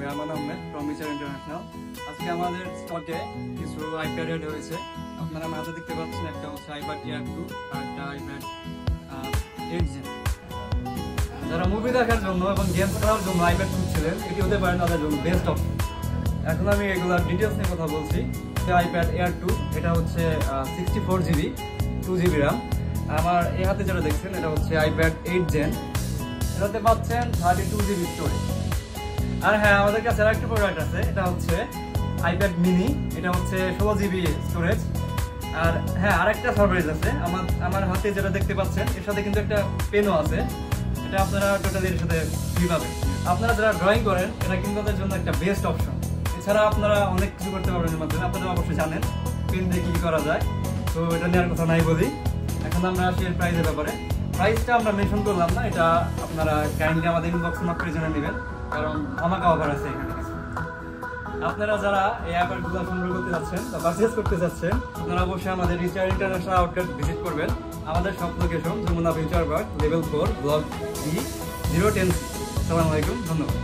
Arman Ahmed from মিচার international. আজকে আমাদের স্টকে কিছু আইপ্যাড এড হয়েছে। আপনারা মাঝে দেখতে পাচ্ছেন একটা হচ্ছে iPad Air 2 আর একটা iPad 8 Gen। যারা মুভি দেখার জন্য এবং গেম খেলার জন্য iPad খুঁজছিলেন, এটি হতে পারে তাদের জন্য বেস্ট অপশন। এখন আমি এগুলোর ডিটেলস নিয়ে কথা বলছি। iPad Air 2 এটা হচ্ছে 64GB 2GB RAM। আমার এই হাতে যেটা দেখছেন এটা হচ্ছে iPad 8 Gen। এটাতে পাচ্ছেন 32GB স্টোরেজ। আর হ্যাঁ, আমাদের কাছে আরেকটা প্রোডাক্ট আছে, এটা হচ্ছে iPad mini। এটা হচ্ছে 16GB স্টোরেজ। আর হ্যাঁ, আরেকটা সারপ্রাইজ আছে। আমার হাতে যেটা দেখতে পাচ্ছেন এর সাথে কিন্তু একটা পেনও আছে। এটা আপনারা টোটালি এর সাথে ফ্রি পাবেন। আপনারা যারা ড্রয়িং করেন এটা কিন্তু তাদের জন্য একটা বেস্ট অপশন। এছাড়া আপনারা অনেক কিছু করতে পারবেন এর মাধ্যমে। আপনারা অবশ্যই জানেন পেন দিয়ে কি করা যায়, তো এটা নেওয়ার কথা নাই বলি। এখন আমরা আসি এর প্রাইসের ব্যাপারে। প্রাইসটা আমরা মেনশন করলাম না, এটা আপনারা কাইন্ডলি আমাদের ইনবক্স মাত্রই জেনে নেবেন, কারণ আমাকে অফার আছে এখানে কিছু। আপনারা যারা এই আইপ্যাডগুলো সংগ্রহ করতে যাচ্ছেন বা পারচেজ করতে যাচ্ছেন, আপনারা অবশ্যই আমাদের রিচার ইন্টারন্যাশনাল আউটলেট ভিজিট করবেন। আমাদের সব location Jamuna future park, level 4, block D 010। আসসালামু আলাইকুম, ধন্যবাদ।